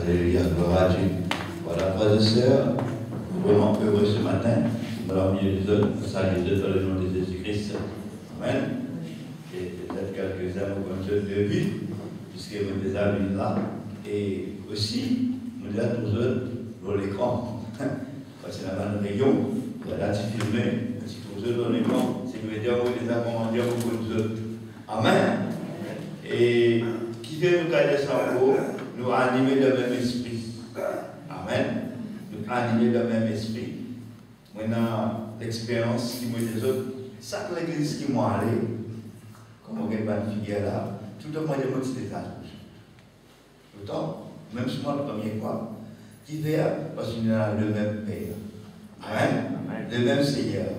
Alléluia, gloire à Dieu. Voilà, frères et sœurs, vraiment heureux ce matin. Nous allons mieux les autres, saluer les autres dans le nom de Jésus-Christ. Amen. Et peut-être quelques-uns comme je l'ai vu, puisque vous les avez là. Et aussi, nous disons tous autres, dans l'écran. Parce que là-bas, nous rayon, vous allez filmer, si tous autres dans l'écran, si vous voulez dire, vous les avez commandés pour nous autres. Amen. Et qui fait nous garder ça pour nous animer le même esprit. Amen. Nous animer le même esprit. Maintenant, l'expérience qui me dit autres, ça que l'église qui m'a allé, comme on regarde une figure là, tout le monde est motivé des âges. Pourtant, même si moi le premier fois, qui fait parce qu'il a le même Père. Amen. Amen. Le même Seigneur.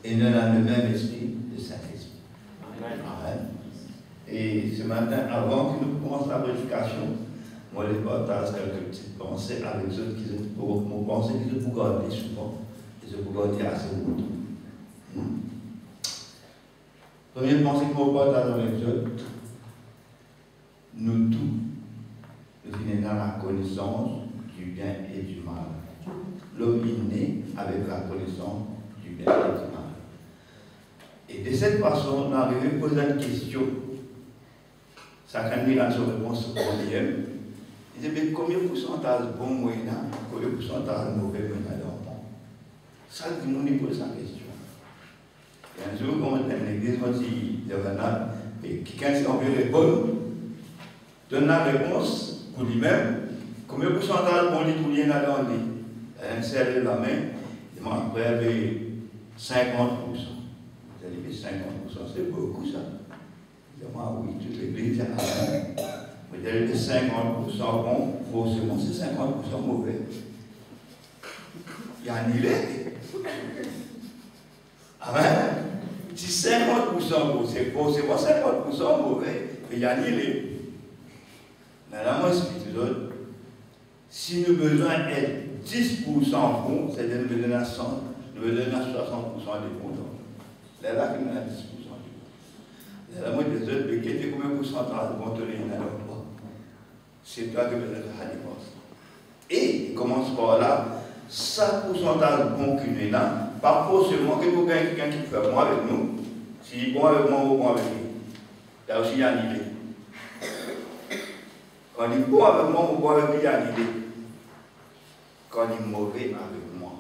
Et nous avons le même esprit, le Saint-Esprit. Amen. Amen. Et ce matin, avant que nous commencions la prédication, moi je partage quelques petites pensées avec eux qui sont pour mon pensée, qui sont pour garder souvent, qui sont pour garder assez longtemps. Première pensée que je partage avec eux, nous tous, nous venons dans la connaissance du bien et du mal. L'homme est né avec la connaissance du bien et du mal. Et de cette façon, on arrive à poser une question. Ça can dire la réponse au problème. Il dit, mais combien de pourcentage bon moyen, combien de pourcentage mauvais moyen dans le ça, nous nous pose la question. Et un jour, on est dans l'église, on dit, il y a et quelqu'un s'est envie de répondre, donne la réponse pour lui-même, combien de pourcentage bon lit ou rien à dans lui. Un serre la main, il m'a après 50%. Vous allez dire 50%, c'est beaucoup ça. Moi, oui, toute l'église, vous avez 50% bon, forcément c'est 50% mauvais. Il y a un îlet. Amen. Si 50% bon, c'est forcément 50% mauvais, mais il y a un îlet. Maintenant, moi, si nous besoin d'être 10% bon, c'est-à-dire nous besoin à 100, nous besoin à 60% de bon. Là, là, nous avons 10%. La moitié des autres, mais qui était combien de pourcentage de contenir dans toi? C'est toi qui veux faire la réponse. Et il commence par là, 5% de bon qu'il est là, pas forcément que vous gagnez quelqu'un qui fait bon avec nous. S'il est bon avec moi ou bon avec lui. Là aussi, il y a une idée. Quand il est bon avec moi ou bon avec lui, il y a une idée. Quand il est mauvais avec moi,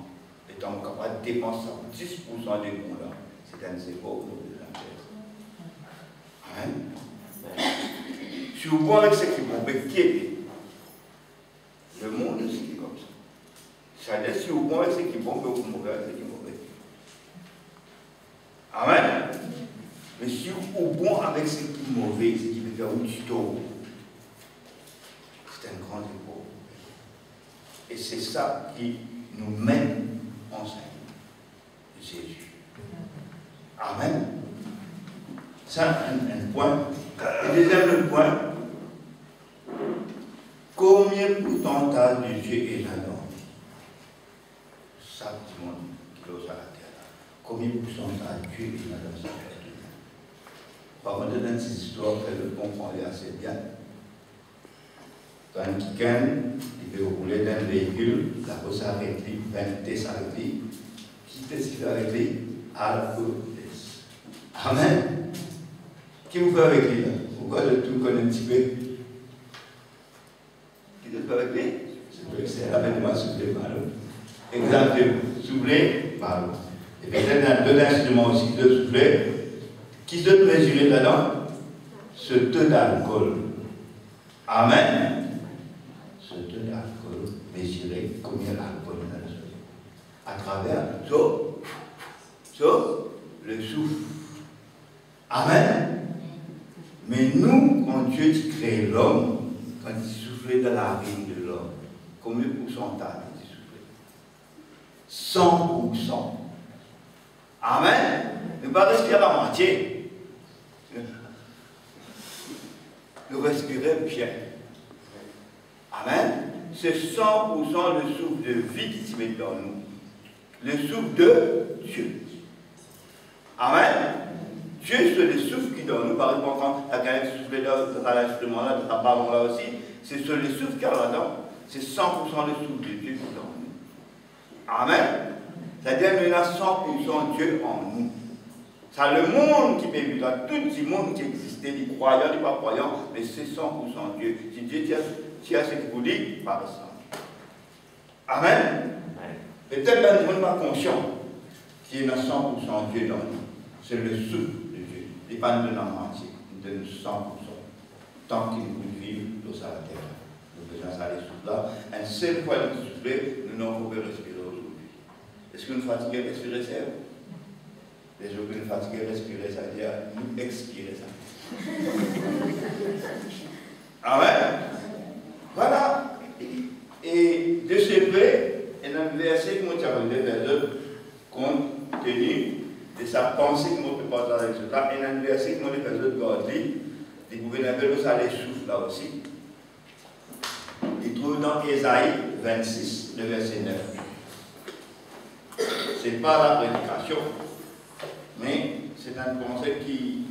étant capable de dépenser 10% de bon là, c'est un zéro. Si vous voyez avec ce qui est mauvais, qui est le monde aussi qui est comme ça. C'est-à-dire, si vous voyez avec ce qui est bon, vous mourrez avec ce qui est mauvais. Amen. Mais si vous bon avec ce qui est mauvais, ce qui veut faire un tuto, c'est un grand dépôt. Et c'est ça qui nous mène en Seigneur de Jésus. Amen. Ça, un point. Et deuxième point, combien de pourcentage de Dieu est là-dedans? Ça, tout le monde qui ose à la terre. Combien de pourcentage de Dieu est là-dedans? Ça fait tout. Par contre, dans cette histoire, elle le comprend assez bien. Quand quelqu'un veut rouler dans un véhicule, la voiture s'arrête, il s'arrête, qui est-ce qui fait avec lui? Alcooliste. Amen. Qui vous fait avec lui? Pourquoi de tout connaître un petit peu? Qui te fait avec lui? C'est la peine de souffler par l'eau. Exactement. Souffler par l'eau. Et peut-être dans deux instruments aussi de souffler. Qui se mesurer là-dedans? Ce taux d'alcool. Amen. Ce taux d'alcool, mesurer combien d'alcool on a besoin. À travers le souffle. Amen. Mais nous, quand Dieu crée l'homme, quand il soufflait dans la vie de l'homme, combien de pourcentage il soufflait? 100%. Amen. Ne pas respirer à la moitié. Nous respirons bien. Amen. C'est 100% le souffle de vie qui se met dans nous. Le souffle de Dieu. Amen. Dieu, c'est le souffle qui donne nous, par exemple, quand la canette souffle dans l'instrument là, dans la ballon là aussi, c'est sur le souffle qu'il y a là-dedans. C'est 100% le souffle de Dieu qui est en nous. Amen. C'est-à-dire qu'il y a 100% Dieu en nous. C'est le monde qui peut vivre, tout le monde qui existait, des croyants, des pas croyants, mais c'est 100% Dieu. Si Dieu tient ce qu'il vous dit, par ça. Amen. Peut-être que nous ne sommes pas conscients qu'il y a 100% Dieu dans nous. C'est le souffle de Dieu. Il n'est pas de notre entier, il donne 100%. Tant qu'il nous vivre dans sa terre. Nous besoin d'aller souffler là. Une seule fois de souffler, nous n'avons pas respirer aujourd'hui. Est-ce que nous fatiguons à respirer ça? Les jours que nous fatiguons à respirer, ça veut dire nous expirer ça. Amen. Voilà. Et de ce fait, il y a un verset que nous avons dit vers eux, compte tenu de sa pensée que nous peut partager avec cela. Il y a un verset que nous avons dit vers eux, godly. Les gouverneurs, ça les souffle là aussi. Il trouve dans Ésaïe 26, le verset 9. Ce n'est pas la prédication, mais c'est un conseil qui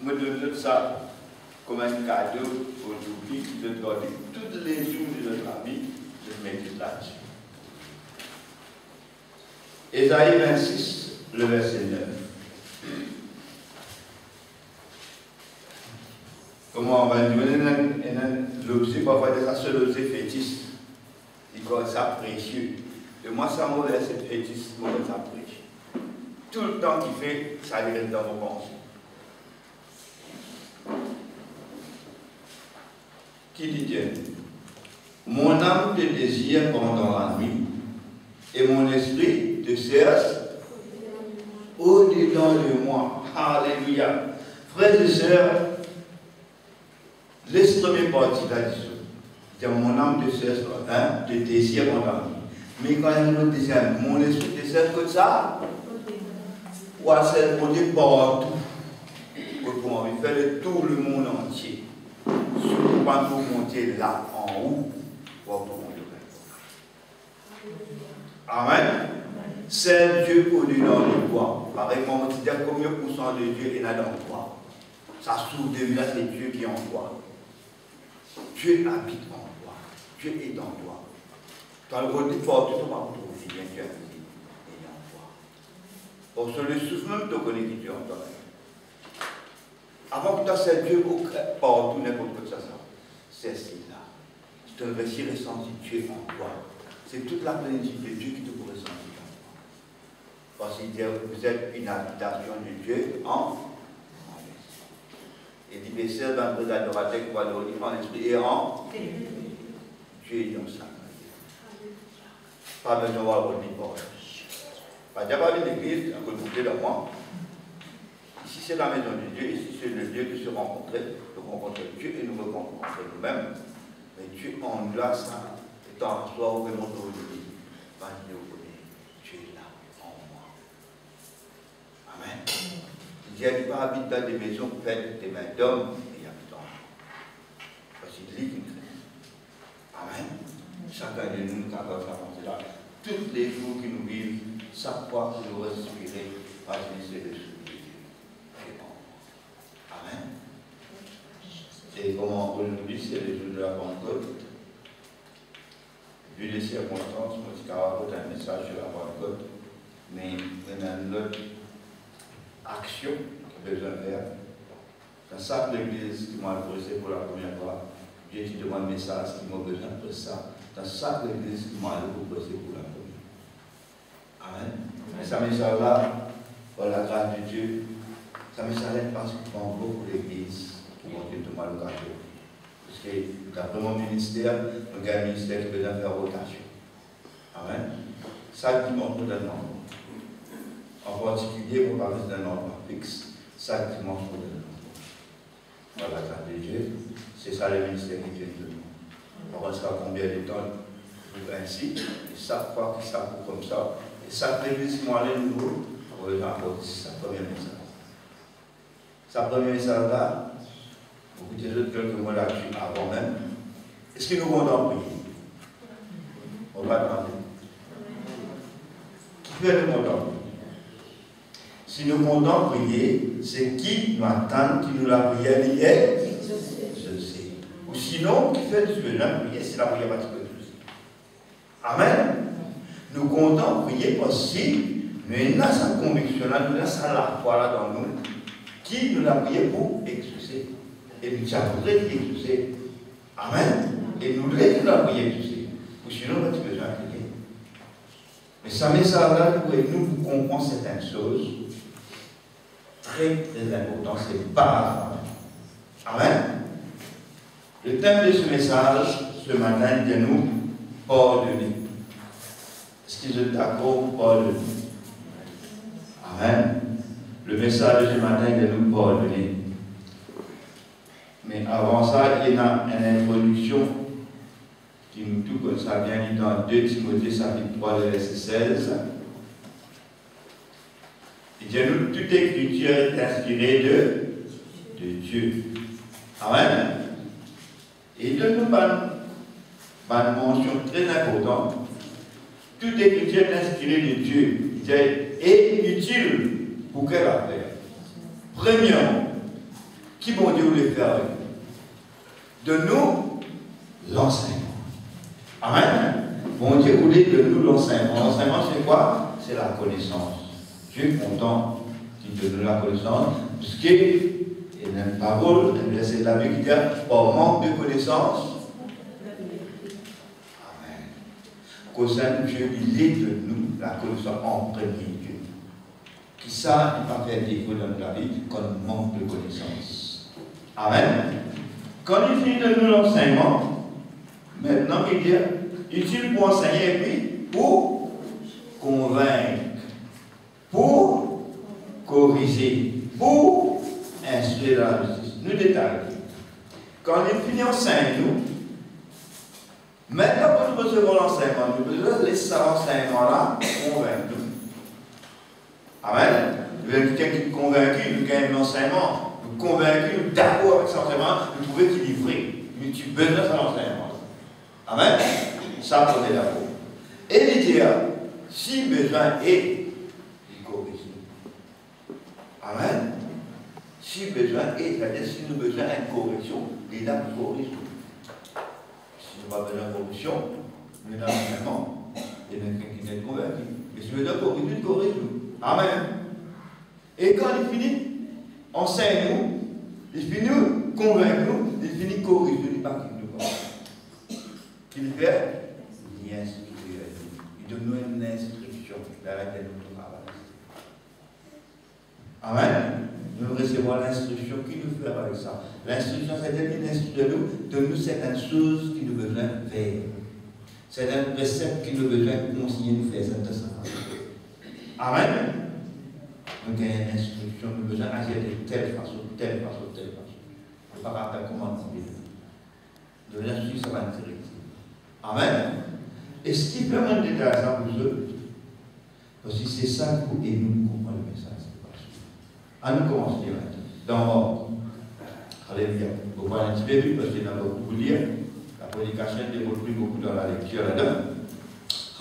me donne ça comme un cadeau aujourd'hui, de garder tous les jours de notre vie, je médite là-dessus. Ésaïe 26, le verset 9. Comment on va dire, l'objet parfois de ça, seul objet fétiche. Il croit ça précieux. Et moi, ça m'a laissé cette fétiche, moi, ça précieux. Tout le temps qu'il fait, ça reste dans vos pensées. Qui dit Dieu? Mon âme te désire pendant la nuit, et mon esprit te cherche au-dedans de moi. Alléluia. Frères et sœurs, laisse première partie là dessus. Mon âme te cherche, te désire mon âme. Mais quand il y a un désir, mon esprit te cherche comme ça, ou à cette côté partout. Pour envie de faire le tour le monde entier. Surtout quand vous montez là en haut, pour monter. Amen. C'est Dieu au-dedans de toi. Pareil, on dit combien de pourcents de Dieu est là dans toi. Ça s'ouvre de là, c'est Dieu qui est en toi. Dieu habite en toi. Dieu est en toi. Dans le côté fort, tu ne vas pas trouver bien Dieu est en toi. Pour ce le souffle même, tu connais qui Dieu en toi. Avant que tu aies Dieu partout, n'importe quoi, ça, c'est là. Tu te réussis ressentir Dieu en toi. C'est toute la plénitude de Dieu qui te peut ressentir en toi. Parce qu'il dit que vous êtes une habitation de Dieu en et dit, mais c'est dans le adorateur qui va le dire en esprit et en Dieu est dans ça. Pas besoin de voir votre vie pour pas déjà parlé de l'église, à cause de moi. Ici, c'est la maison de Dieu, ici, c'est le lieu de se rencontrer, de rencontrer Dieu et nous rencontrer nous-mêmes. Mais Dieu en nous, ça, étant à soi, vraiment aujourd'hui, va nous connaître. Dieu est là, en moi. Amen. Dieu n'est pas habité dans des maisons faites des mains d'hommes et habitants. Parce qu'il lit une crise. Amen. Chacun de nous, quand on s'avance là, tous les jours qui nous vivent, chaque fois que nous respirons, parce que c'est le souffle de Dieu. Amen. Et comment aujourd'hui, c'est le jour de la Pentecôte. Vu les circonstances, moi, je raconte un message sur la Pentecôte, mais il y a une autre action qu'il a besoin de faire. Dans chaque église qui m'a adressé pour la première fois, Dieu te demande un message qui m'a besoin de ça. Dans chaque église qui m'a adressé pour la première fois. Amen. Et ce message-là, par la grâce de Dieu, ça me s'arrête parce que dans beaucoup d'églises qui vont te demander l'occasion. Parce que d'après mon ministère, nous avons un ministère qui peut faire rotation. Amen. Chaque dimanche, nous donne un ordre. En particulier, on parle d'un ordre fixe. Chaque dimanche, nous donne un ordre. Par la grâce de Dieu, c'est ça le ministère qui vient de nous. On restera combien de temps pour ainsi, et chaque fois que ça court comme ça, et chaque église qui m'a allé nouveau, on va apporter sa première message. Sa première message là, beaucoup de autres quelques mois là-dessus avant même. Est-ce que nous comptons prier? On va demander. Qui fait le comptons? Si nous comptons prier, c'est qui nous attend, qui nous la prière est? Je sais. Ou sinon, qui fait du la prière, c'est la prière parce que je sais. Amen. Nous comptons prier aussi, mais il y a sa conviction là, nous avons la foi là dans nous, qui nous a prié pour exaucer. Et nous avons voulu exaucer. Amen. Et nous devons prier exaucer. Ou sinon, on a besoin de prier. Mais ça message là, nous comprenons certaines choses très très importantes. C'est pas Amen. Le thème de ce message, ce matin, est de nous pardonner. Est-ce que vous êtes d'accord pour pardonner? Amen. Le message de ce matin est de nous pardonner. Mais avant ça, il y a une introduction qui nous dit comme ça vient dit dans 2 Timothée chapitre 3, verset 16. Il dit nous, toute écriture est inspirée de Dieu. Amen. Et il donne nous une mention très importante. Toute écriture est inspirée de Dieu. Il est utile pour quelle affaire? Premièrement, qui bon Dieu voulait faire avec nous? De nous, l'enseignement. Amen. Bon Dieu voulait de nous l'enseignement. L'enseignement, c'est quoi? C'est la connaissance. Dieu est content qu'il donne la connaissance, puisque il y a une parole, un verset de la Bible qui dit par manque de connaissance. Amen. Concernant Dieu, il est de nous la connaissance en premier Dieu. Qui ça, il va faire défaut dans notre vie quand on manque de connaissance. Amen. Quand il finit de nous l'enseignement, maintenant il dit utile pour enseigner et puis pour convaincre, pour corriger, pour instruire la justice. Nous détaillons. Quand il finit enseigne nous, maintenant pour nous recevoir l'enseignement, nous devons laisser l'enseignement-là convaincre nous. Amen. Nous avons quelqu'un qui est convaincu, nous gagnons l'enseignement, nous convaincus, nous d'accord avec cet enseignement, nous trouvons qu'il est vrai. Mais tu as besoin de cet enseignement. Amen. Ça, on est d'accord. Et il dit, si besoin est, il corrige. Amen. Si besoin est, c'est-à-dire si nous avons besoin d'une correction, il est là pour corriger. Si nous n'avons pas besoin de correction, nous avons l'enseignement. Il y a quelqu'un qui est convaincu. Mais si nous avons besoin de corriger, nous corrigeons. Amen. Et quand il finit, enseigne-nous, il finit convainc-nous, il finit corrige-nous, pas qu'il nous corrige. Qu'il fait, il instruit. Il donne nous une instruction dans laquelle nous travaillons. Amen. Nous recevons l'instruction qui nous fait avec ça. L'instruction, c'est-à-dire qu'il instruit de nous, donne-nous certaines choses qui nous besoin de faire. Certains préceptes qui nous besoin de conseiller nous faire ça. Amen. Donc il y a une instruction, nous besoin d'agir de telle façon, telle façon, telle façon. On ne peut pas faire comment on dit. De l'instruction, ça va être direct. Amen. Et ce qui fait moins de détails ça pour eux, parce que c'est ça que vous et nous comprenons le message. À nous commencer dans l'ordre. Alléluia. Vous pouvez un petit peu vite parce qu'il y en a beaucoup à lire. La prédication développe plus beaucoup dans la lecture là-dedans.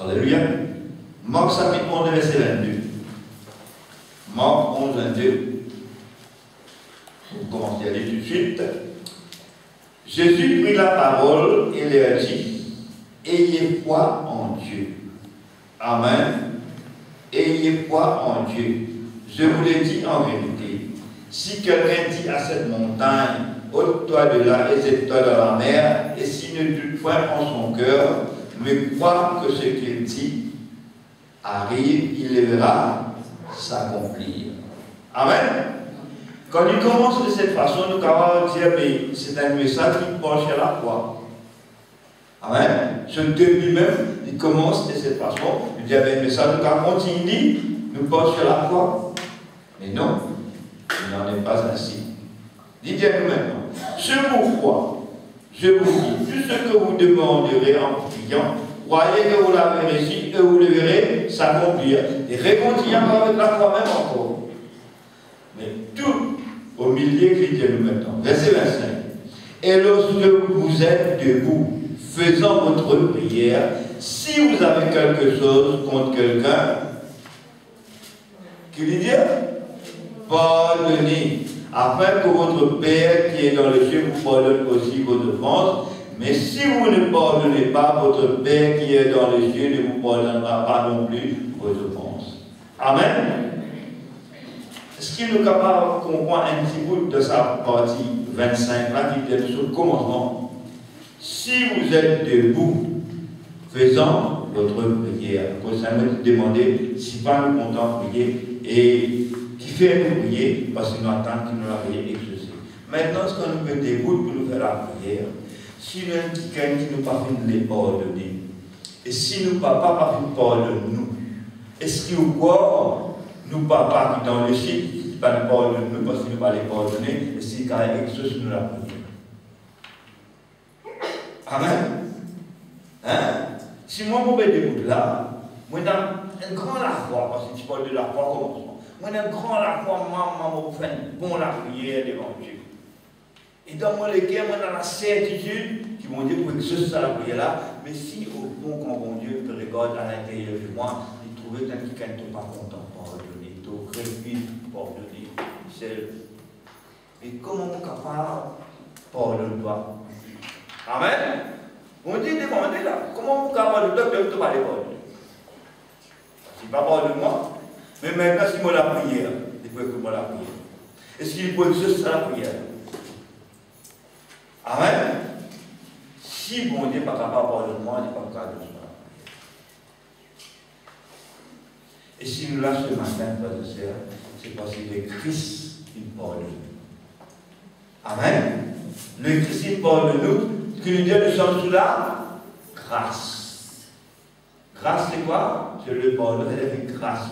Alléluia. Marc chapitre 11, verset 22. Marc 11, 22. Vous commencez à lire tout de suite. Jésus prit la parole et leur dit, ayez foi en Dieu. Amen. Ayez foi en Dieu. Je vous le dis en vérité, si quelqu'un dit à cette montagne, ôte-toi de là et jette-toi dans la mer, et s'il ne doute point en son cœur, mais croit que ce qu'il dit arrive, il le verra s'accomplir. Amen. Quand il commence de cette façon, nous pouvons dire, mais c'est un message qui penche à la foi. Amen. Ce début même, il commence de cette façon, il dit, un message, nous avons continué, nous penche à la foi. Mais non, il n'en est pas ainsi. Dites-nous maintenant, ce pourquoi, je vous dis, tout ce que vous demanderez en priant, croyez que vous l'avez reçu et vous le verrez s'accomplir. Et répondez avec la foi même encore. Mais tout au milieu qui dit nous maintenant. Verset 25. Et lorsque vous êtes debout, faisant votre prière, si vous avez quelque chose contre quelqu'un, qu'il dit, pardonnez, afin que votre Père qui est dans le ciel vous pardonne aussi vos offenses. Mais si vous ne pardonnez pas, votre Père qui est dans les cieux ne vous pardonnera pas non plus vos offenses. Amen. Est-ce qu'il est capable de comprendre un petit bout de sa partie 25, là, qui est sur le commencement? Si vous êtes debout, faisant votre prière, pour ça me demander si pas nous comptons prier et qui fait nous prier, parce que nous attendons qu'il nous la prière exaucée. Maintenant, ce qu'on nous peut debout pour nous faire la prière, si nous avons quelqu'un qui nous pas fait les pardonner, et si nous papa pas fait pardonner nous, est-ce qu'il y a quoi nous papa qui dans le ciel qui pas nous pardonner nous parce que nous pas les pardonner, et si quand même exauce nous la prière. Amen. Hein? Si moi je vais debout là, moi j'ai un grand la foi, parce que tu parles de la foi commencement. Moi j'ai un grand la foi, maman me fait une bonne la prière devant Dieu. Et dans mon cœur, moi j'ai la certitude qui vont dire pour exaucer la prière là, mais si au fond, quand bon Dieu te regarde à l'intérieur de moi, il trouve quelqu'un qui n'est pas content, pardonner, tu regrettes, pardonner, seul. Et comment on est capable pardonner-toi? Amen. On dit demandez là, comment vous capable de docteur de parler pardonner? Si pas pardonne-moi, mais maintenant si moi la prière, il faut que moi la prière. Est-ce qu'il faut exaucer la prière? Amen. Si bon Dieu n'est pas capable de pardonner-moi, il n'est pas capable de faire. Et si nous là ce matin, frères et sœurs, c'est parce que le Christ, il pardonne. Amen. Le Christ, il pardonne nous. Ce que nous dit, nous sommes sous la grâce. Grâce, c'est quoi? C'est le pardon, c'est la grâce.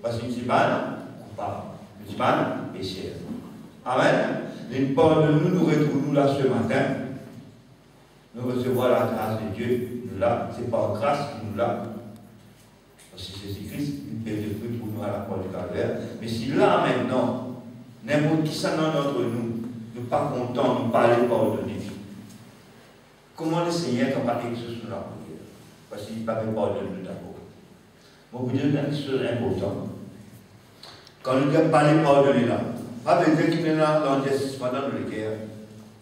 Parce que nous sommes pas coupables. Nous sommes pas pécheurs. Amen. Une part de nous, nous retrouvons là ce matin. Nous recevons la grâce de Dieu. Nous là, c'est par grâce que nous là. Parce que Jésus-Christ, il paie le fruit pour nous à la croix du calvaire. Mais si là maintenant, n'importe qui ça d'entre nous, nous pas contents, nous pas les pardonner. Comment le Seigneur n'a pas exaucé la prière? Parce qu'il n'a pas pardonné nous d'abord. Moi, vous dire une chose importante. Quand nous disons pas les pardonner là, pas besoin qu'il y ait l'endurcissement dans le cœur.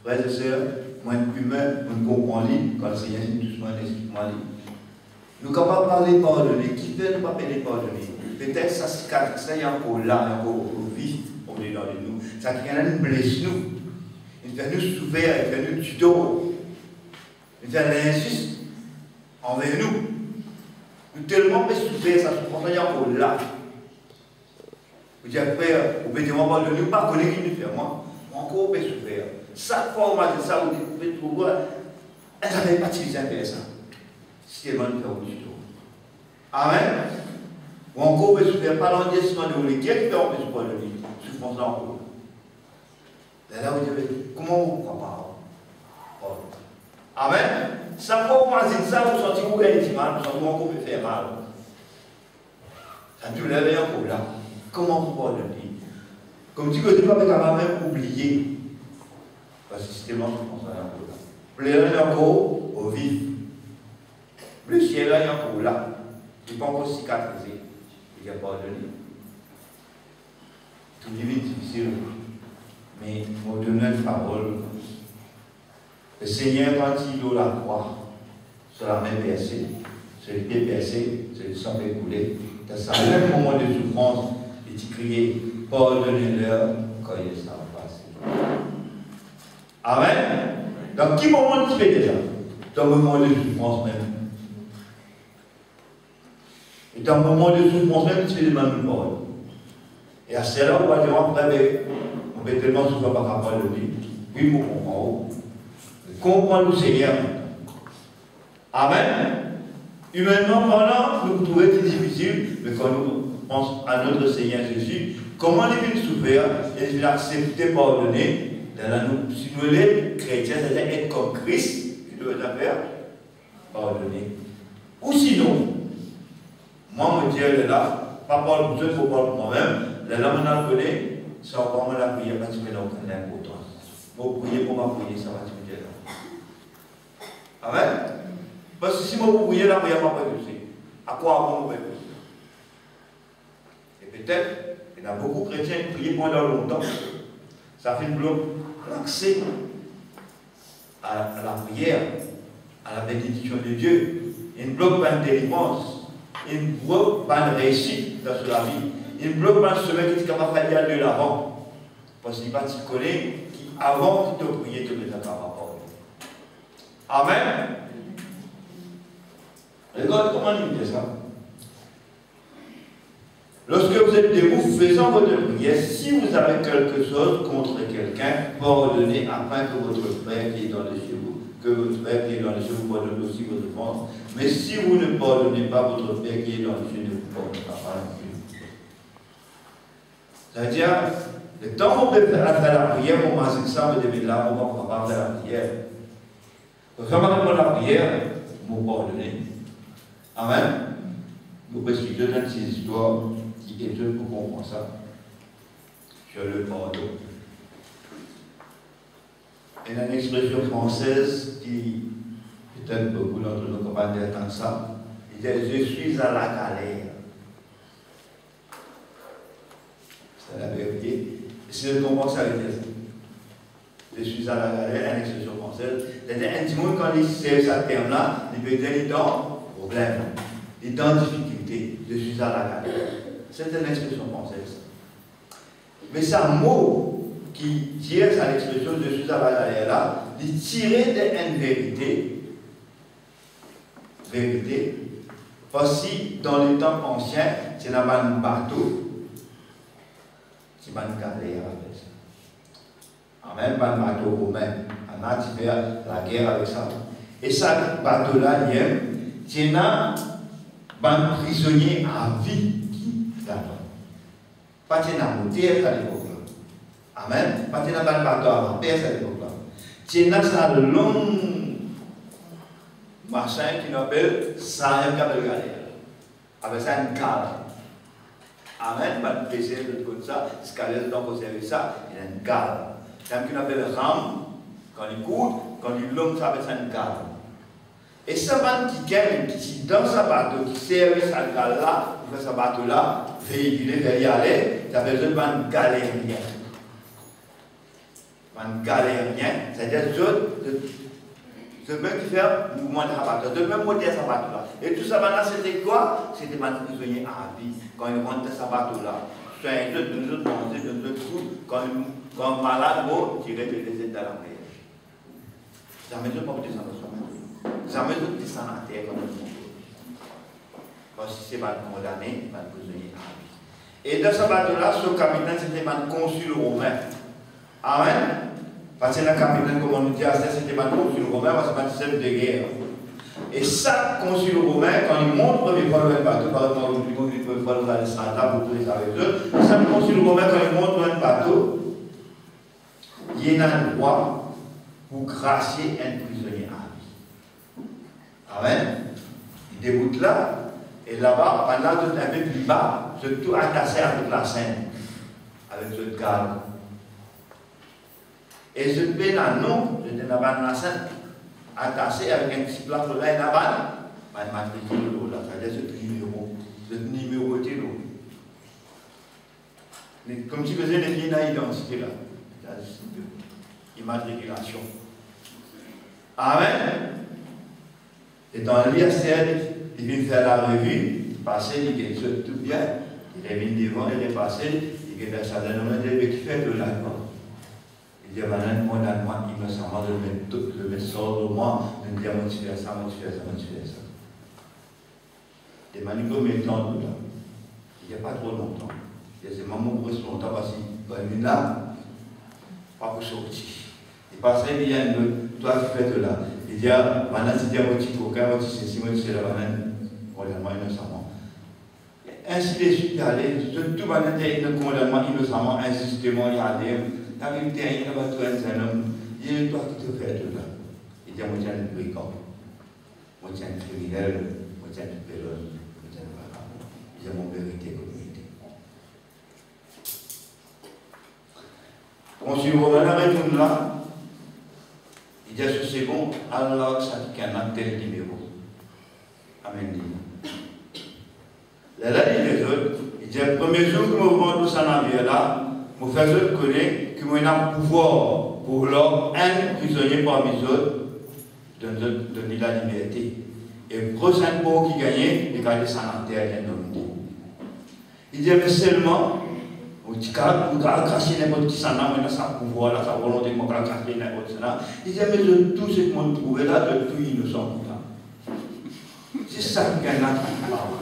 Frères et sœurs, moi, humain, on comprend quand le Seigneur est doucement expliquement libre. Nous sommes capables de parler pardonner. Qui peut ne pas les pardonner? Peut-être ça cicatrice, ça y a encore là, il y a encore vif au dedans de nous. Ça qui nous blesse nous. Il fait nous souffrir, il fait nous tuto. Il fait l'injuste envers nous. Nous tellement souffrir, ça se il y a encore là. Vous dites, frère, vous pouvez dire, moi, ne pas connaître qui nous fait, moi, encore on peut souffrir. Chaque fois, on m'a dit ça, vous pouvez trouver, elle n'avait pas utilisé à faire ça. C'est vraiment faire au tuto. Amen. Ou encore, on peut souffrir par l'endurcissement de vous. Qui est-ce qui fait on peut souffrir de lui? Souffrance en haut. Là, vous dites, comment vous croyez pas? Amen. Chaque fois, on m'a dit ça, vous sentez que vous avez mal, vous sentez qu'on peut faire mal. Ça ne lève encore là. Comment vous pardonner? Comme tu ne peux pas même oublier. Parce que c'était vraiment comme ça. Pleurer encore au vif. Le ciel là, il y a encore là. Il n'est pas encore cicatrisé. Il a pardonné. Tout est difficile. Mais on donne une parole. Le Seigneur, quand il est la croix, sur la main percée, sur le pied percé, sur le sang écoulé, dans ça, même moment de souffrance, et tu criais, pardonnez-leur quand ils sont passés. Amen. Dans quel moment tu fais déjà? Dans le moment de souffrance même. Et dans le moment de souffrance même, tu fais les mêmes paroles. Et à celle-là, on va dire, on peut tellement souffrir par rapport à lui. Oui, mon comprend. Comprends le Seigneur. Amen. Humainement parlant, nous trouvons que c'est difficile, mais quand nous pensons à notre Seigneur Jésus, comment il vient souffrir, il vient accepter, pardonner. Si nous sommes chrétiens, c'est-à-dire être comme Christ, il doit faire pardonner. Ou sinon, moi, mon Dieu, elle est là, pas parler pour Dieu, il faut parler pour moi-même. Là, on a donné, c'est encore moi la prière parce que je n'ai aucune importance. Vous priez pour ma prière, ça va te dire là. Amen. Parce que si vous priez, la prière ne va pas réussir. À quoi vous pouvez Et peut-être, il y a beaucoup de chrétiens qui prient pendant longtemps. Ça fait une bloc l'accès. à la prière, à la bénédiction de Dieu. Il ne bloque pas une délivrance. Il ne bloque pas une réussite dans la vie. Il ne bloque pas un sommet qui est capable de faire de l'avant. Parce qu'il va te connaître qui, avant de te prier, te met à ta parole. Amen. Regarde comment il dit ça. Lorsque vous êtes debout, faisant votre prière, si vous avez quelque chose contre quelqu'un, pardonnez afin que votre Père qui est dans les cieux, que votre Père qui est dans les cieux vous pardonne aussi vos offenses. Mais si vous ne pardonnez pas, votre Père qui est dans les cieux ne vous pardonnera pas non plus. C'est-à-dire, le temps où on peut faire la prière, on m'a dit ça, on devait là, on va pas faire la prière. Quand on va faire la prière, on va pardonner. Amen. Nous expliquons dans ces histoires qui aident pour comprendre ça. Sur le pardon. Il y a une expression française qui peut-être beaucoup d'entre nos compagnons entendent ça. Il dit je suis à la galère. C'est la vérité. Et si je comprends ça, il dit ça. Je suis à la galère, une expression française. C'est-à-dire, un petit monde, quand il sait ce terme-là, il peut dire il est en problème, il est en difficulté. Je suis à la galère. C'est une expression française. Mais c'est un mot qui tire à l'expression je suis à la galère là, il tire d'une vérité. Vérité. Parce que dans les temps anciens, c'est là un bateau. C'est pas une galère avec ça. Amen, pas un bateau romain. On a fait la guerre avec ça. Et ça, bateau-là, il y a un prisonnier à vie qui là-bas. Pas de moteur à l'époque-là. Amen. Pas de bateau à perse à l'époque-là. Il y a ça long machin qui appelle ça un câble galère. Avec ça une cale. Amen. Pas de PC de l'autre côté ça. Scalaire donc au service ça, il y a une cale. C'est un qui appelle rame. Quand il court, quand il longe, ça avec ça une cale. Et ce van qui dans ce bateau, qui sert à ce gars-là, pour faire ce bateau-là, véhiculer vers y aller, ça veut dire un galérien. Un galérien, c'est-à-dire ce mec qui fait un mouvement de ce bateau, de même monter ce bateau-là. Et tout ça, c'était quoi? C'était un prisonnier à vie. Quand il montait ce bateau-là, c'est un autre manger, un autre food, quand un malade mort, il tirait les aides dans la mer. Ça ne veut pas que ça jamais de descendre à terre comme un monde. Parce que c'est pas condamné, pas prisonnier à vie. Et dans ce bateau-là, ce capitaine, c'était un consul romain. Amen. Parce que le capitaine, comme on nous dit, c'était un consul romain, parce que c'est un chef de guerre. Et chaque consul romain, quand il monte, il faut le bateau, par exemple, il faut le aller sans table pour tous les avec eux. Chaque consul romain, quand il monte un bateau, il y a un droit pour gracier un prisonnier à vie. Amen. Il débute là, et là-bas, pendant tout un peu plus bas, c'est tout attaché avec la scène, avec ce garde. Et je paie là, non, j'étais là-bas dans la scène, attaché avec un petit plateau là, et là-bas, il m'a matriculé là, c'est-à-dire ce numéro de l'eau. Comme tu faisais les lignes d'identité là, immatriculation. Amen. Et dans l'ISL, il vient faire la revue, il passait, il dit tout bien, il est venu devant, il est passé, il dit ça donne un début qui fait de l'allemand. Il dit maintenant, moi, l'allemand, il me semble de mettre ça au moi, de me dire, moi, tu fais ça, moi, tu fais ça, moi, tu fais ça. Et maintenant, combien de temps là? Il n'y a pas trop longtemps. Il y a des moments où il reste longtemps parce qu'il est là, pas pour sortir. Il passe, il y a toi qui fais de là. Il dit, maintenant, tu dis à votre coquin, votre ceci, votre cela, condamnement innocemment. Ainsi de suite, il y a tout maintenant, il y a un condamnement innocemment, insistement, il y a des. La vérité, il y a un homme, il y a toi qui te fais de là. Il dit, moi, tu es un brigand, moi, tu es un criminel, moi, tu es un péloge, moi, tu es un vagabond. Il y a mon vérité communauté. Consul romain retourne là. Il dit à ce second, alors ça dit qu'il y a un tel numéro. Amen. Là, il dit les autres, il dit le premier jour que je vois tout ça dans la vie là, je fais autres connaître que moi j'ai un pouvoir pour l'homme, un prisonnier parmi les autres, donner la liberté. Et le prochain pour qui gagnait, il gardait sa terre et il dit, mais seulement, on dit, on va cracher n'importe qui s'en a, mais sa pouvoir, sa volonté, on va cracher n'importe qui s'en a. Il dit, mais de tout ce que l'on trouve là, de tout innocent. C'est ça qui est là qui coupable.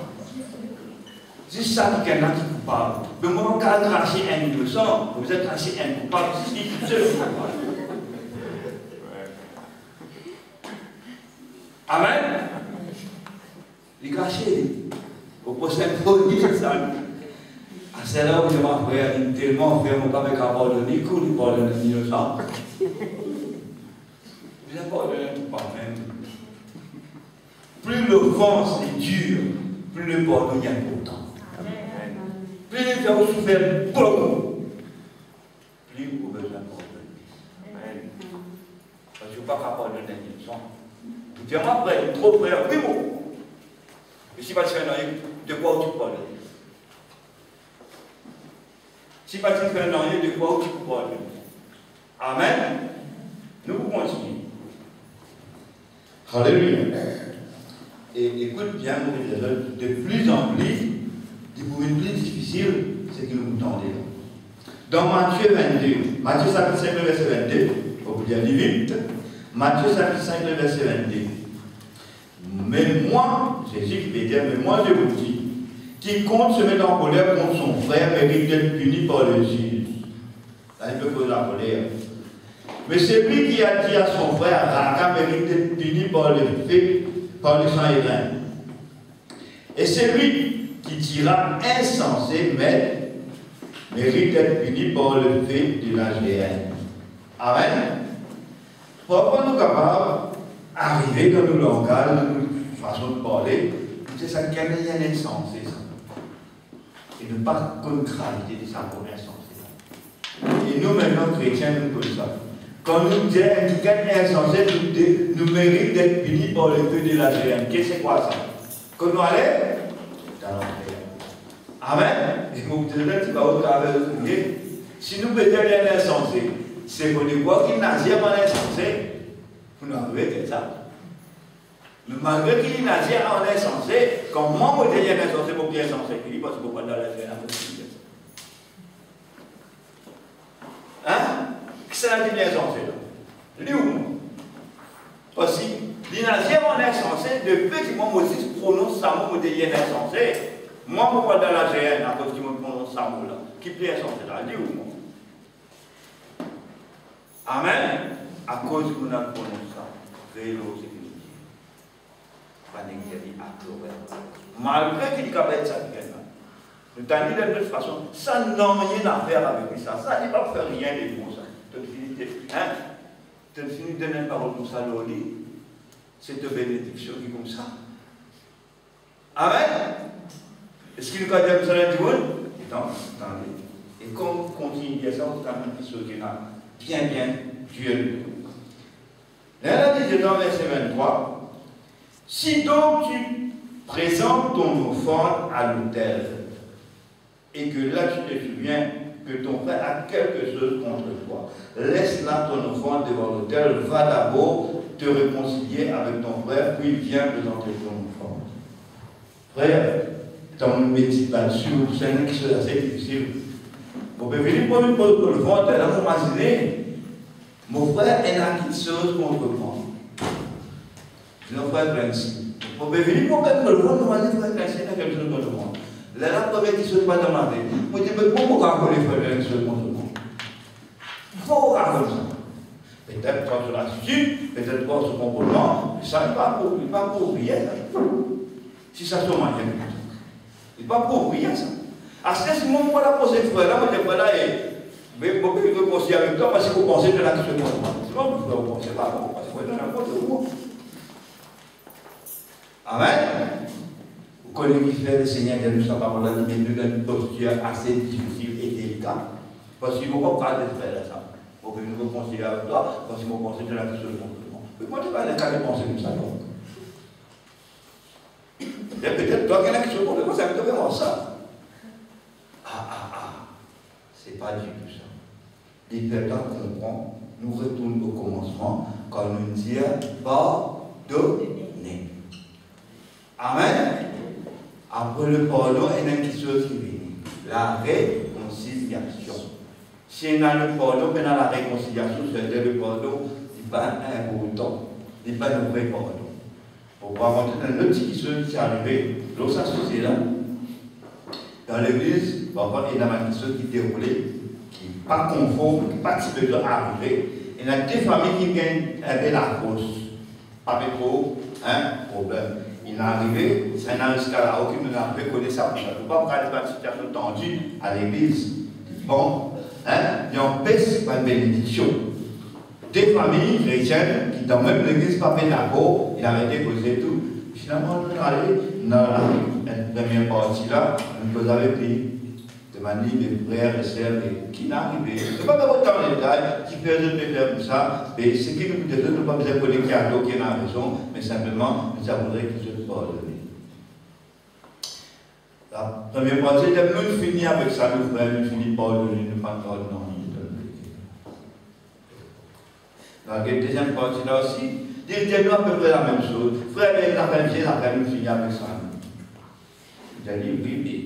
C'est ça qui est là qui coupable. Mais moi, quand on cracher un innocent, vous êtes craché un coupable, c'est le coupable. Amen. Les cracher. Au prochain produit, c'est ça. C'est là où je m'appelle tellement frère, mon père m'a pardonné, qu'on lui pardonne l'innocent. Je n'ai pardonné tout par même. Plus l'offense est dure, plus le pardon est important. Plus les gens souffert beaucoup, plus vous avez besoin de pardonner. Parce que je ne peux pas pardonner l'innocent. Tu es ma frère, trop frère, oui, bon. Et si tu vas te faire de quoi tu parles? Si tu vas te faire de quoi tu parles? Amen. Nous continuons. Alléluia. Et écoute bien, de plus en plus, pour une plus difficile, c'est que nous tendez. Dans Matthieu 22, Matthieu chapitre 5, verset 22, on vous dire vite. Matthieu chapitre 5, verset 22. Mais moi, Jésus qui veut dire, mais moi je vous dis, quiconque se met en colère contre son frère mérite d'être puni par le juge. Là, il peut causer la colère. Mais celui qui a dit à son frère, Raka mérite d'être puni par le fait, par le sang et rein. Et celui qui dira insensé, maître, mérite d'être puni par le fait de la GN. Amen. Pourquoi nous capables d'arriver dans nos langages, dans nos façons de parler, c'est ça qui est un insensé, ça. Et ne pas comme gravité de ça pour insensé. Et nous, maintenant, chrétiens, nous comme ça. Quand nous disons quelqu'un insensé, nous mérite d'être punis par le feu de la GN. Qu'est-ce que c'est quoi ça? Quand nous allons dans l'enfer. Amen. Et vous dites, tu vas au travers de tout. Si nous mettons un insensé, c'est pour nous voir qu'il n'a jamais insensé. Vous n'avez que ça. Mais malgré qu'il n'a jamais insensé, comment vous dites un insensé pour bien insensé? Il dit parce que vous ne pouvez pas dans la GN. Hein? Qui c'est là qui est insensé là? Lui ou moi? Parce que l'inagément insensé, depuis que moi aussi prononce ça, moi je dis insensé. Moi je ne pas dans la GN à cause qu'il me prononce ça là. Qui est insensé là? Lui ou moi? Amen. À cause que nous avons prononcé ça. Vélo, c'est que nous disons. Pas d'ingérer à pleurer. Malgré qu'il y ait ça qui est là. Nous t'avons dit de toute façon, ça n'a rien à faire avec ça. Ça ne va faire rien de bon ça. Tu finis de donner une parole comme ça, Loli. C'est une bénédiction qui est comme ça. Amen. Est-ce qu'il nous a dit comme ça dans le monde? Attendez. Et quand on continue à dire ça, on a une chose qui est là. Bien, Dieu. Là, il dit dans verset 23, si donc tu présentes ton offrande à l'autel, et que là tu te souviens que ton frère a quelque chose contre toi, laisse là ton offrande devant l'autel, va d'abord te réconcilier avec ton frère, puis viens présenter ton offrande. Frère, dans une médite là-dessus, c'est une chose assez difficile. Vous pouvez venir pour une pause pour le ventre, là vous imaginez, mon frère a quelque chose contre moi. Je n'ai pas de principe. Vous pouvez venir pour le ventre, vous imaginez frère Clancy a quelque chose contre moi. Là, la première qui se passe dans ma vie, je me dis, mais pourquoi les frères quelque chose contre moi? Pourquoi comme ça? Peut-être pas sur l'attitude, peut-être pas sur le comportement, mais ça n'est pas pour rien. Si ça se marie, il n'est pas pour rien ça. À ce moment où la poser frère là, moi je dis là, mais vous pouvez penser avec toi parce que vous pensez de la question de moi. Sinon, vous ne pensez pas, parce que vous êtes dans la faute de vous. Amen. Vous connaissez qui fait le Seigneur de nous sa parole là, mais nous dans une posture assez difficile et délicate. Parce qu'il ne faut pas parler de faire ça. Vous pouvez nous penser avec toi parce que vous pensez de la question de moi. Mais moi, je ne sais pas les cas de penser comme ça. Et peut-être toi qui as quelque chose pour le ça veut dire vraiment ça. C'est pas du tout ça. Les pères comprennent nous retournons au commencement quand nous disons pardonner. Amen. Après le pardon, il y a quelque chose qui vient. La réconciliation. Si on a le pardon, on a la réconciliation, c'est-à-dire le pardon, il n'est pas important. Il n'est pas le vrai pardon. Pour pouvoir montrer un autre petit chose qui est arrivé, l'autre associé là, dans l'église, parfois il y a quelque chose qui est déroulé, qui n'est pas conforme, qui n'est pas typique de arriver. Il y a des familles qui gagnent un peu la cause. Pas trop, problème. Il est arrivé, c'est un jusqu'à là, aucun n'a pas connu ça. Il ne peut pas parler de une situation tendue à l'église. Bon, il y a un pèse, pas une bénédiction. Des familles chrétiennes qui, dans même l'église, pas fait d'accord, il avait déposé tout. Finalement, on est allé dans la première partie là, on nous avait pris de manière des frères et sœurs qui n'arrivaient. Ce n'est pas dans autant de détails, qui peuvent faire comme ça, mais ce qui nous dit, nous ne pas besoin de connecter à l'eau qui est dans la raison, mais simplement, nous avouerons que je ne peux pas donner. La première partie, nous finissons avec ça, nous frères, nous finissons par donner, nous pas non. La deuxième partie là aussi, dites-nous à peu près la même chose. Frère, la même chose, après nous finissons avec ça. J'ai dit, oui, mais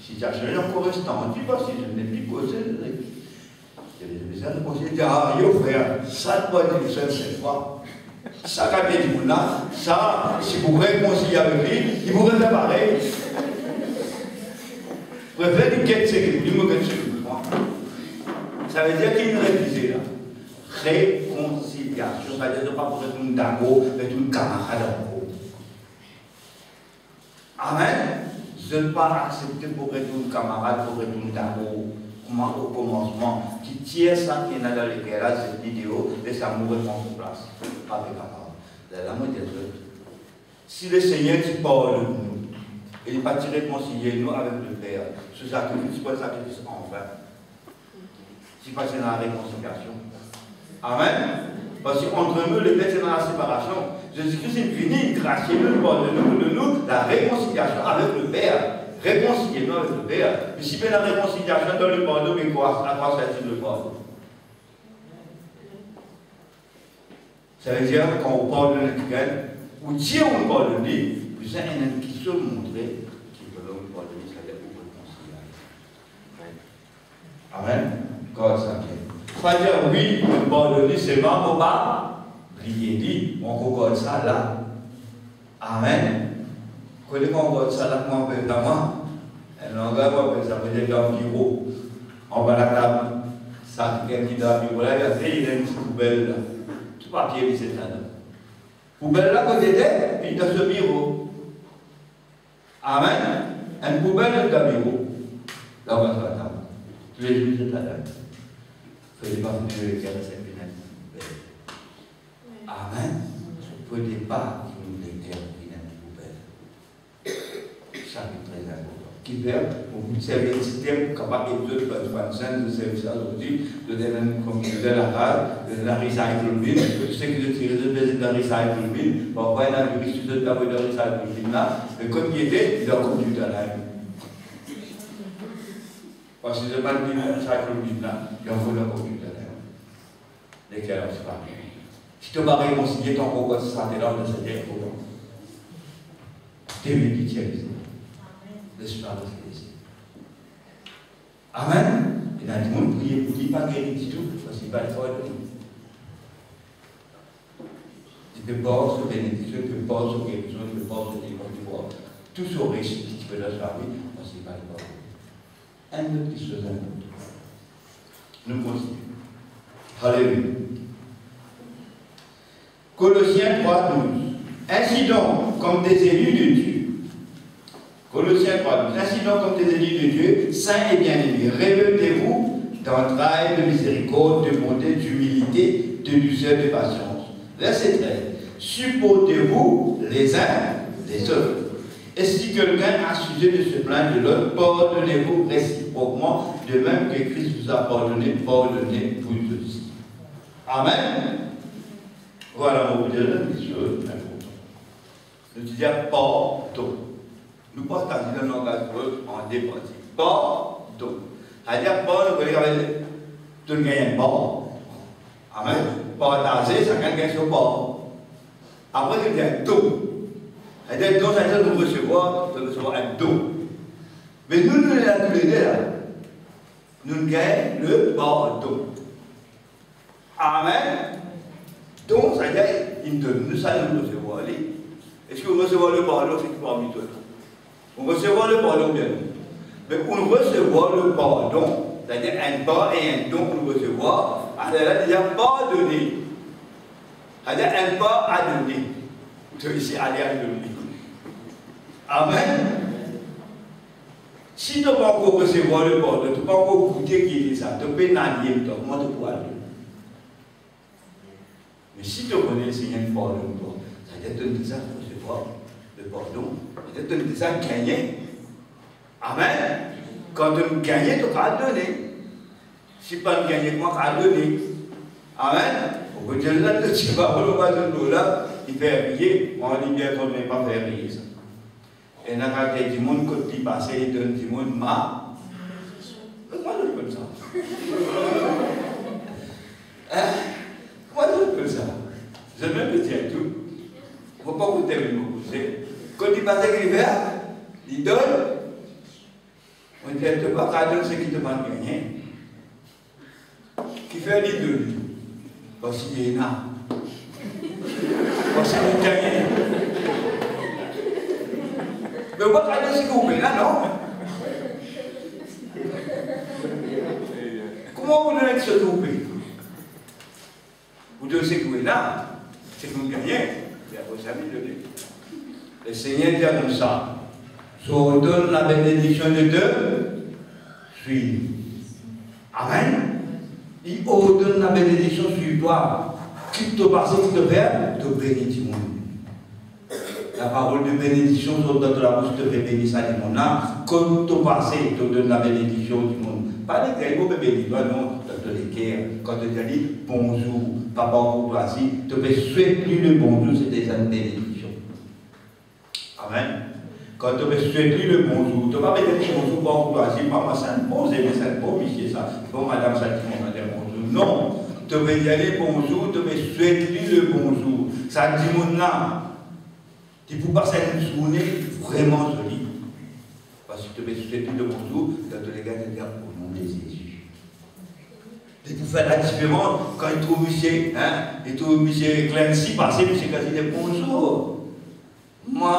si tu as cherché un correspondant, tu vois, si je n'ai plus causé, j'ai dit, ah, yo frère, ça ne doit être seul cette fois. Ça, quand il dit, ça, si vous réconciliez avec lui, il vous faire pareil. Vous préférez du quête sécurité, du mauvais sécurité. Ça veut dire qu'il nous révisait là. Réconciliation, ça veut dire pas pour être un d'accord, mais un camarade en gros. Amen. Je ne peux pas accepter pour être un camarade, pour être un d'accord, au commencement, qui tient ça qui est dans l'éclairage de cette vidéo, et ça mourrait en son place. Pas de capable. La moitié de l'autre. Si le Seigneur te parle de nous, il n'est pas réconcilier nous avec le Père, ce sacrifice, c'est pas le sacrifice en vain. Si pas c'est dans la réconciliation. Amen. Parce qu'entre nous, le Père, c'est dans la séparation. Jésus-Christ est venu, gracieux nous, pardonnez-nous de nous, la réconciliation avec le Père. Réconciliez-nous avec le Père. Mais si bien la réconciliation dans le pardon, mais quoi? À quoi sert-il le pardon? Ça veut dire quand on pardonne quelqu'un, ou Dieu on pardonne, vous avez un qui se montrer qui veut nous pardonner, ça veut dire pour réconcilier. Amen. God ça vient. Pas dire oui, me pardonner, c'est ma maman. Priez dit, on regarde ça là. Amen. Quand on regarde ça là, comment on peut dans moi? On regarde, ça veut dire dans le bureau. On va à la table. Ça, quelqu'un qui est dans le bureau là, il y a une petite poubelle là. Tout papier, c'est là. Poubelle là, côté d'elle, puis dans ce bureau. Amen. Une poubelle dans le bureau. Là, on va sur la table. Tous les jours, c'est là. Faites pas venir le cœur de cette poubelle. Amen. Faites pas que nous l'éternel poubelle. Ça, c'est très important. Qui fait, pour vous servir un système capable de faire de service aujourd'hui, de donner comme de la rade, de la recycle bin, je sais que je tire de la recycle bin, parfois il y a un juriste de la recycle bin là, mais comme il était, il a un computer là. Parce que je ne sais pas le recycle bin là, il a un computer là. Lesquels on ne sait pas. Si tu vas réconcilier ton corps, ça t'est là, de cette époque. Démilitarisé. L'espoir de Christ. Amen. Il y a des gens qui prient pour lui, pas guéri du tout, parce qu'il va le faire de nous. Tu peux pas sur bénédiction, tu peux pas sur guérison, tu peux pas sur démon, tout sur réussite, tu peux le faire, parce qu'il va le faire. Un autre qui se faisait un autre. Nous continuons. Alléluia. Colossiens 3, 12. Ainsi donc, comme des élus de Dieu, Colossiens 3.12. Ainsi donc, comme des élus de Dieu, saints et bien-aimés, revêtez-vous d'entrailles de miséricorde, de bonté, d'humilité, de douceur, de patience. Verset 13. Supportez-vous les uns les autres. Et si quelqu'un a sujet de se plaindre de l'autre, pardonnez-vous réciproquement, de même que Christ vous a pardonné, pardonnez vous aussi. Amen. Voilà, on va vous dire une chose importante. Je dis pardon. Nous partageons le langage en deux parties. Pardon. C'est-à-dire, pardon, vous voyez, tout le monde gagne un pardon. Amen. Partager, ça gagne sur bord. Après, il y a un don. C'est-à-dire, don, c'est-à-dire de recevoir un don. Mais nous, nous l'avons tous les deux là. Nous gagnons le pardon. Amen. Donc, ça veut dire, il donne, nous allons recevoir. Est-ce que vous recevez le pardon, c'est parmi toi? On recevra le pardon bien. Mais pour nous recevoir le pardon, c'est-à-dire un pas et un don pour nous recevoir, c'est-à-dire déjà pardonner. C'est-à-dire un pas à donner. Tu ici aller à donner. Amen. Si tu n'as pas encore recevoir le pardon, tu n'as pas encore goûté qui est ça, tu peux nager, comment tu pourras le donner? Mais si tu connais le Seigneur pardon, ça veut dire que tu as recevoir le pardon, ça veut dire que tu as gagné. Amen. Quand tu gagnes, tu vas donner. Si tu n'as pas gagné, tu vas donner. Amen. Au bout de là, tu ne vas pas le là, il fait rire. On dit bien qu'on ne va pas faire rire ça. Et dans le cas du monde, quand il passe, il donne du monde ma. Comment on peut ça? Comment on peut ça? Je ne peux pas dire tout. Il ne faut pas que vous me poser. Quand il passe, il fait, il donne. On dit, tu ne peux pas donner ce qui te va gagner. Qui fait les deux? Parce qu'il est là. Parce qu'il est gagné. Mais on va pas dire ce que vous faites là, non? Comment vous donnez ce que vous faites? Vous donnez ce que vous faites là, c'est que vous gagnez. C'est à vos amis de donner. Le Seigneur dit comme ça. Je vous donne la bénédiction de Dieu. Suis. Amen. Il ordonne la bénédiction sur toi. Qui te passe, qui te fait, te bénit du monde. La parole de bénédiction sur dans la bouche te fait bénir ça du monde. Quand tu passes, te donne la bénédiction du monde. Pas les gars, il faut bénir toi, non, dans les cœurs. Quand tu te dis bonjour, papa, pour toi, si tu peux souhaiter le bonjour, c'est déjà une bénédiction. Amen. Quand tu peux souhaiter le bonjour, tu ne vas pas dire bonjour, pour toi, si maman, c'est un bon, c'est un bon monsieur, ça. Bon, madame, ça dit bonjour. Non. Tu peux y aller bonjour, tu peux souhaiter le bonjour. Ça dit mon âme. Tu peux passer une journée vraiment jolie. Parce que tu peux souhaiter le bonjour, dans tous les cas, tu dis au nom de Jésus. Tu peux faire la différence quand il trouve M. Clancy passer, M. Clancy dit bonjour. Moi,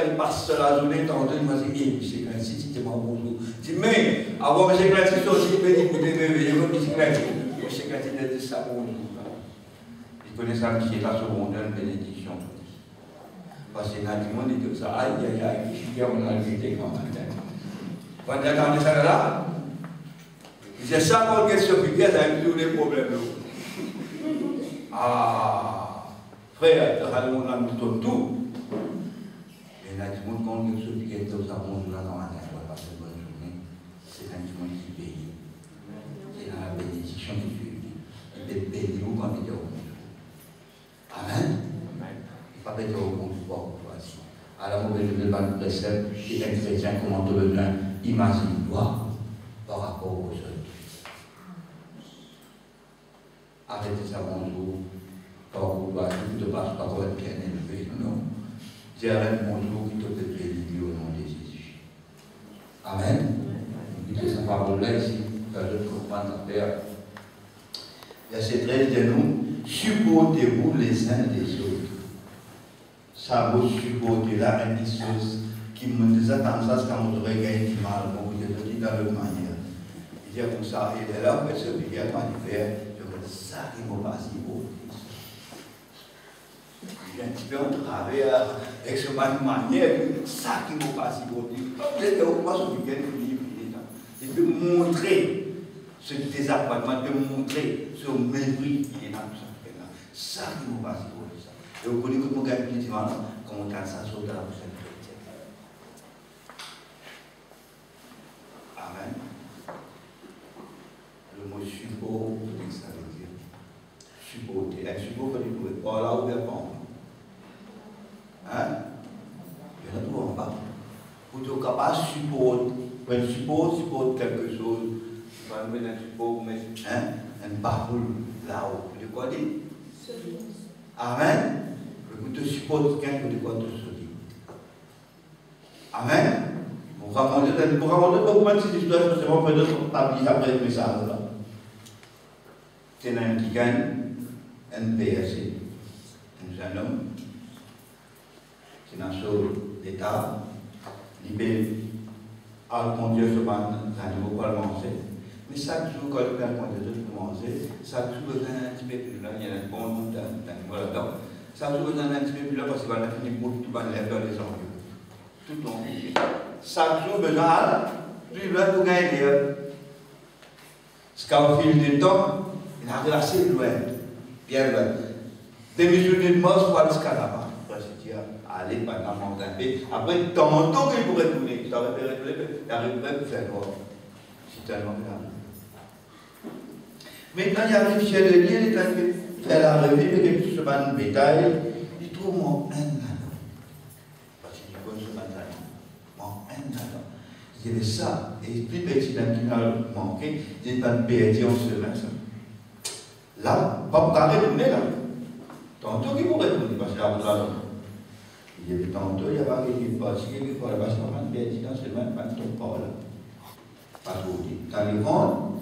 il passe la journée, tantôt, il m'a dit, M. Clancy, c'était mon bonjour. Je dis, mais avant M. Clancy sorti, il m'a dit, écoutez, comme M. Clancy. C'est quand il a dit ça bonjour. Il connaît ça, qui est là, sur mon donne bénédiction. Parce que dans le monde, il dit ça, aïe, aïe, aïe, je suis on a invité quand même. Quand il a entendu ça là, il dit ça, quand il se fait, ça a tous les problèmes. Ah, frère, on a mis tout. Et là, du monde, quand il se fait, il dit ça, bonjour, là, dans la terre, on va passer une bonne journée. C'est quand il monde qui paye. C'est dans la bénédiction qui suit. Il est béni ou quand il est au monde. Amen. Il ne faut pas être au monde pour toi. Alors, on va le faire le précepte, et un chrétien, comment tu veux bien imagine-toi par rapport aux autres. Arrêtez ça bonjour. Par rapport à toi, tu ne te passes pas pour être bien élevé. Non. Dis arrête bonjour qui te fait bénir au nom de Jésus. Amen. Et cette parole-là ici. Verset 13 de nous, supportez-vous les uns des autres. Ça vous supporter là, une chose qui me disait comme ça, c'est quand vous aurez gagné du mal, comme vous avez dit dans l'autre manière. Il dit comme ça, il est là, mais ce qu'il y a quand il fait, je me dis ça qui m'a pas si beau. Il est un petit peu en travers, avec ce manière, ça qui m'a pas si beau. Vous êtes au moins sur le week-end, il peut montrer ce désappointement, il peut montrer ce mépris qui est dans tout ça. Ça qui nous passe pour ça. Et vous connaissez comment on gagne plus de mal, comment on gagne ça sur la bouche chrétienne. Amen. Le mot support, qu'est-ce que ça veut dire? Supporter. Un support, il faut être par là ou bien pas. Hein? Il y en a tout en bas. Pour être capable de supporter. Un support supporte quelque chose. Un support, mais un baroule. là-haut. De quoi dire? Amen. Vous te suppose quelqu'un de quoi te sourit. Amen. Vous racontez beaucoup de histoires, forcément, peut-être pas bien après le message là. C'est un qui gagne un PSC. Un jeune homme. C'est un seul d'État. Il peut conduire ce ban d'animaux pour le manger. Mais chaque jour, quand le père conduit pour manger, chaque jour, il y a un petit peu plus là, il y a un bon nombre d'animaux là-dedans. Chaque jour, il y a un petit peu plus là parce qu'il va finir pour tout le lèvres dans les ongles. Tout le monde. Chaque jour, besoin plus loin pour gagner. Parce qu'au fil du temps, il a glacé loin, bien loin. Demi-journée de mort, soit jusqu'à là-bas. Allez, pendant mon temps. Après, tantôt qu'il pourrait tourner, il aurait pu retourner, il aurait pu faire quoi. C'est tellement grave. Maintenant, il arrive chez le Dieu, il est en train de faire la revue, il y a ce ban de bétail, il trouve mon un nano. Parce qu'il connaît ce ban mon un nano. Il y avait ça, et plus petit d'un qui n'a manqué, il y a une bétail en semaine. Là, pas carré tourner là. Tantôt qu'il pourrait tourner, parce qu'il y a un là. Il y avait tantôt, il y avait quelqu'un qui passait, qui parlait, parce qu'on m'a dit, dans ce même, pas de ton pas là. Pas tout dit. Dans les rondes,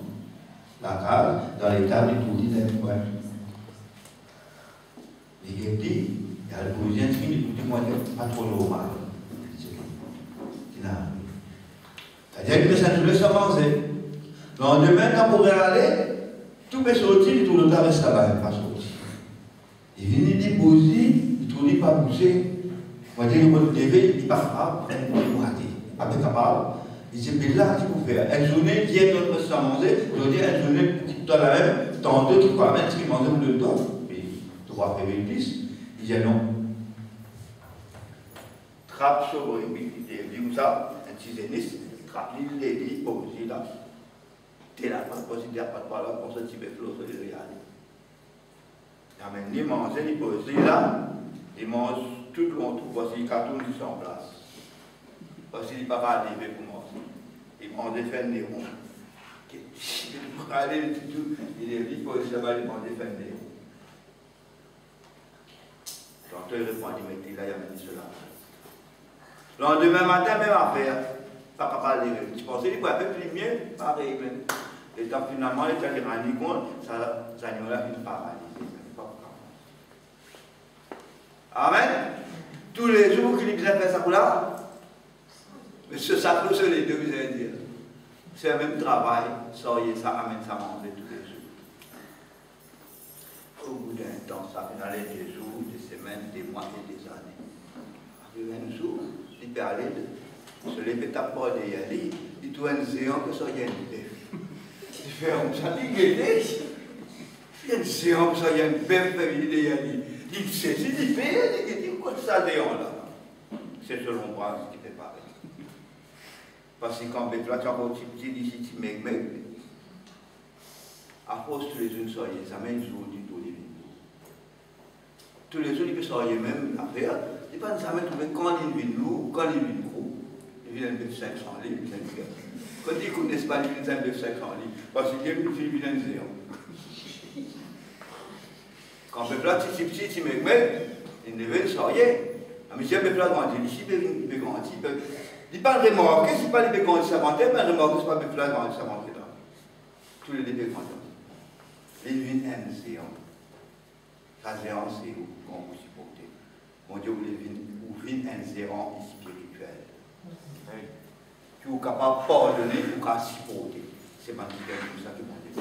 la case, dans les tables, tout dit dans les coins. Il y a dit, il y a le Parisien qui dit, tout dit, moi, pas trop normal. C'est-à-dire que ça ne laisse pas manger. Le lendemain, quand on pourrait aller, tout peut sortir, il trouve le temps reste là-bas, il ne pas sortir. Il vient, il dit, Bosi, il trouve, il pas bouger. Moi, je dis, il n'est pas capable, il n'est pas capable. Il dit, mais là, qu'est-ce qu'il faut faire? Une journée qui est notre sans manger, je veux dire, une journée qui doit la même, tantôt qui croit même ce qu'il mange le temps. Puis, tu vas faire une liste. Il dit, non. Trappe sur le il dit comme ça, un tiséniste, trappe l'île, il dit, posé là. T'es là, pas considère pas de parole, pour ce type de flot, il y aller. Il amène, il mange, il pose là, il mange. Tout le monde trouve aussi les cartons qui sont en place. Parce qu'il n'est pas arrivé pour manger. Il mange des fêtes des ronds. Pour aller, il est dit pour ça va, il mange des fêtes des ronds. Tantôt il répond, il dit, là, il a mis cela. Le lendemain matin, même affaire. Pas capable de dire. Je pensais qu'il pourrait faire plus mieux, pareil. Et donc finalement, il a rendu compte, ça n'y a pas paralysé. Amen. Tous les jours qu'il disait faire ça pour là, mais ce sacre, c'est les deux, vous allez dire. C'est le même travail, soyez ça, amène ça manger tous les jours. Au bout d'un temps, ça peut aller des jours, des semaines, des mois et des années. Arrivé un jour, il peut aller se lever ta porte et y aller, il trouve un géant que ça y a une bœuf. Il fait un ça, il est il y a un géant que ça y a une bœuf, il y aller. Il saisit, il fait, il dit, quoi ça géant là? C'est selon moi ce qui fait pareil. Parce que quand tu as encore petit ici, tu m'aimes. À force, tous les jours, soyez, ça met un jour du tout, tous les jours, il peut soyez même l'affaire. Il ne peut pas jamais trouver quand il vient lourd, quand il vient gros. Il vient de 500 livres, quand ils ne connaissent pas, il vient de 500 livres. Parce qu'il vient de zéro. Quand on peut si petit, si m'aimes, il devait soyez. Mais si on peut grandir, ici, il peut grandir. Il ne pas remarquer, ce n'est pas les grandir s'inventer, mais remarquer, ce n'est pas les grandir s'inventer là. Tous les débats grandir. Il vient un géant. La géant, c'est où quand vous supportez. Mon Dieu, vous vient un géant spirituel. Qui est capable de pardonner ou de supporter. C'est ma qui gagne comme ça que mon Dieu.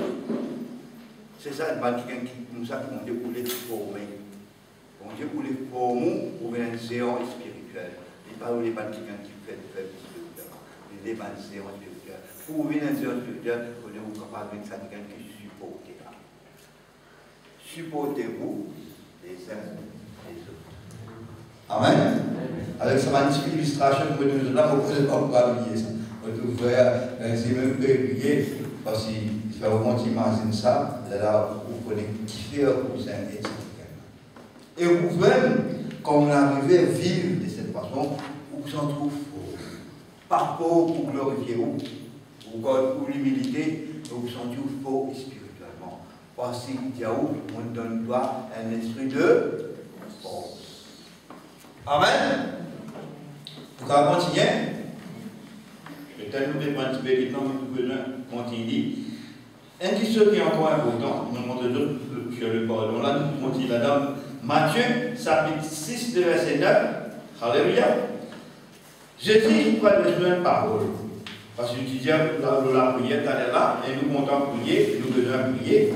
C'est ça, le qui gagne comme ça que mon Dieu voulait former. Mon Dieu voulait former pour un géant spirituel. Il ne parle pas de quelqu'un qui fait spirituel. Il est un géant spirituel. Pour venir un géant spirituel, vous êtes capable de ça quelqu'un qui supporte là. Supportez-vous les uns les autres. Amen. Avec sa magnifique illustration que nous avons, on ne peut pas oublier ça. On peut faire, c'est même pas oublier, parce qu'il faut vraiment imaginer ça, là, vous pouvez kiffer vous aimer, etc. Et vous-même, quand vous arrivez à vivre de cette façon, vous vous en trouvez fort. Pas fort pour glorifier vous, ou pour l'humilité, vous vous sentez fort spirituellement. Voici Diaou, on donne-toi un esprit de force. Amen. Vous pouvez continuer. Peut-être nous devons un petit peu de temps, mais nous devons continuer. Un petit chose qui est encore important, nous montrons sur le pardon. Là, nous continuons là-dedans. Matthieu, chapitre 6, de verset 9. Alléluia. Jésus, il va besoin de parole. Parce que tu dis, la prière, tu es là, et nous comptons prier, nous devons prier.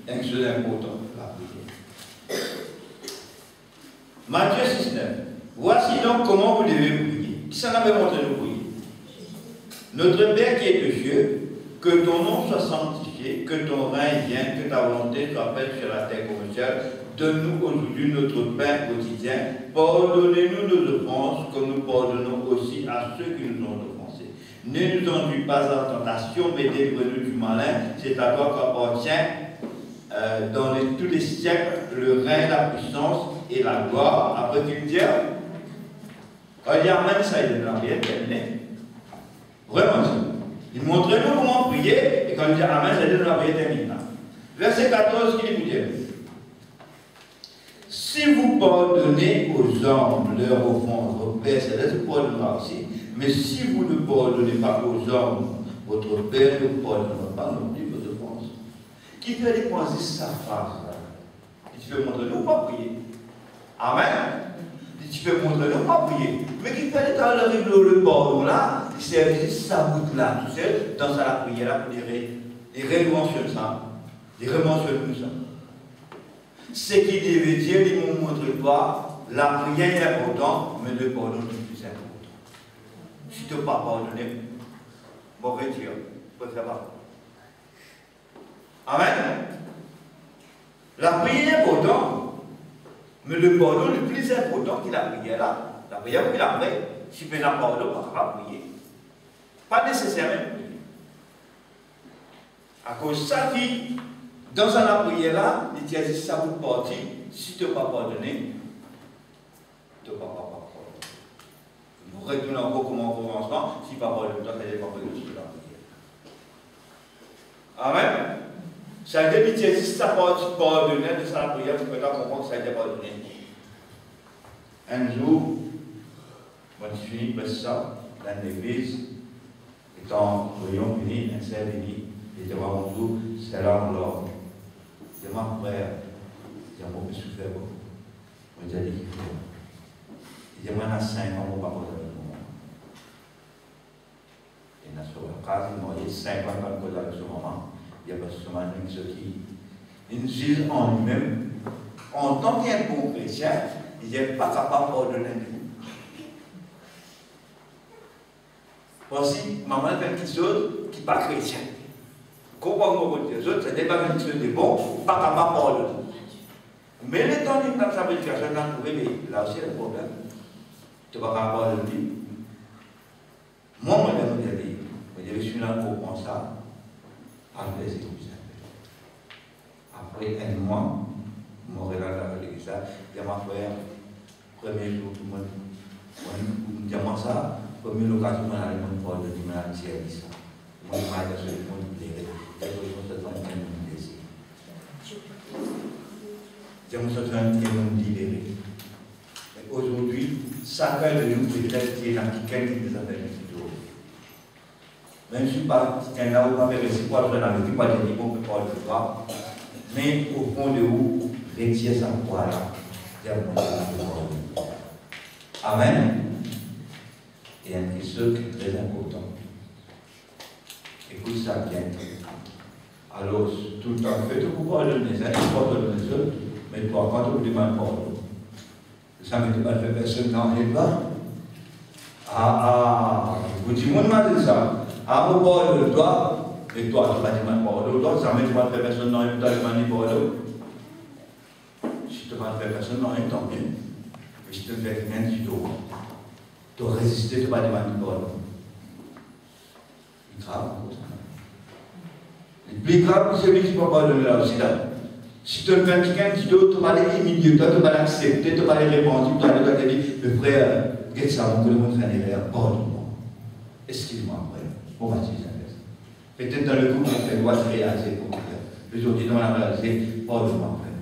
Une chose importante, la prière. Matthieu 6, 9. Voici donc comment vous devez prier. Qui s'en avait montré nous prier? Notre Père qui est aux cieux, que ton nom soit sanctifié, que ton règne vienne, que ta volonté soit faite sur la terre comme au ciel. Donne-nous aujourd'hui notre pain quotidien. Pardonnez-nous nos offenses, comme nous pardonnons aussi à ceux qui nous ont offensés. Ne nous enduis pas en tentation, mais délivre-nous du malin. C'est à toi qu'appartient dans tous les siècles le règne, la puissance et la gloire. Après qu'il dit, quand il dit Amen, ça il est dans la prière terminée. Vraiment ça. Il montre-nous comment prier, et quand il dit Amen, ça il est dans la prière terminée. Verset 14, qui dit, si vous pardonnez aux hommes leur offense, votre Père céleste vous pardonnera aussi. Mais si vous ne pardonnez pas aux hommes, votre Père ne vous pardonnera pas non plus vos offenses. Qui fait dépenser sa phrase là? Tu peux montrer nous pas prier. Amen. Tu peux montrer nous pas prier. Mais qui fait le pardon là, il sert sa boucle là, tout seul, dans la prière là, pour les rementionner ça. Les rementionner ça. Ce qui devait dire, il me montre pas, la prière est importante, mais le pardon est plus important. Si tu n'as pas pardonné, bon, retire, faut faire pas. Amen. La prière est importante, mais le pardon est plus important que la prière là. La prière, puis après, si tu n'as pas pardon, on ne va pas prier. Pas nécessairement prier. À cause de ça, dans la prière là, il dit si ça vous partit, si tu n'as pas pardonné, tu n'as pas pardonné. Vous retournez encore comme en commencement, si pas pardonné, tu n'as pas pardonné sur la prière. Amen. Ça veut dire que si ça pardonné de sa prière, tu peux comprendre que ça a été pardonné. Un jour, moi je suis ça dans l'église, étant voyons venu, un seul venu, et devant mon tour, c'est là l'homme. C'est mon frère, il a beaucoup souffert. On dit qu'il faut. Il dit, moi, il y a 5 ans, on ne va pas poser avec moi. Il y a sur la case, il y a 5 ans, on ne va pas poser avec ce moment. Il y a pas seulement une qui. Il juge en lui-même. En tant qu'un bon chrétien, il n'est pas capable de pardonner. Voici, maman fait quelque chose qui n'est pas chrétien. Comprends-moi les autres, ce n'est pas quelque chose de bon, pas capable de pardonner. Mais les temps d'une fabrication, on a trouvé, là aussi, il y a un problème. Tu ne vas pas pardonner. Moi, je suis là pour prendre ça. Après, c'est tout ça. Après un mois, mon relâche avec ça, il y a ma frère, premier jour, tout le monde, on dit moi ça, première occasion, on a le monde de dire, on a dit ça. Moi, je m'arrête sur le monde, quelque chose de temps, on me laisser. J'aime ça, c'est un monde libéré. Aujourd'hui, chacun de nous peut être qui est dans quelqu'un qui nous appelle un petit peu. Même si pas quelqu'un ou pas faire récit pour aller dans le but, pas de dire qu'on peut pas le voir, mais au fond de vous, retirer sa foi là, Amen. Et un petit truc très important. Écoute ça bien. Alors, tout le temps, fais-toi pour pardonner, ça n'est pas de les autres, mais toi, quand tu demandes pardon, ça ne peut pas faire personne dans les bas. Vous dites, moi, je dis ça. Ah, mon pardon, toi, et toi, tu vas demander pardon, toi, ça ne peut pas faire personne dans les bas, tu vas demander pardon. Si tu ne vas pas faire personne dans les bas, tant mieux. Mais si tu ne fais rien, tu dois résister, tu vas demander pardon. C'est grave, ça. Le plus grave, c'est celui qui ne peut pas pardonner là aussi, là. Si tu fais quelqu'un qui d'autre, tu vas les humilier, tu vas l'accepter, tu vas les répondre, tu vas te dire, le frère, regarde ça, on peut le montrer en erreur, pardonne-moi. Excuse-moi, frère, on va dire ça. Peut-être dans le coup, on fait droit de réaliser pour faire. Les autres disent, non, on a réalisé, pardonne-moi, frère.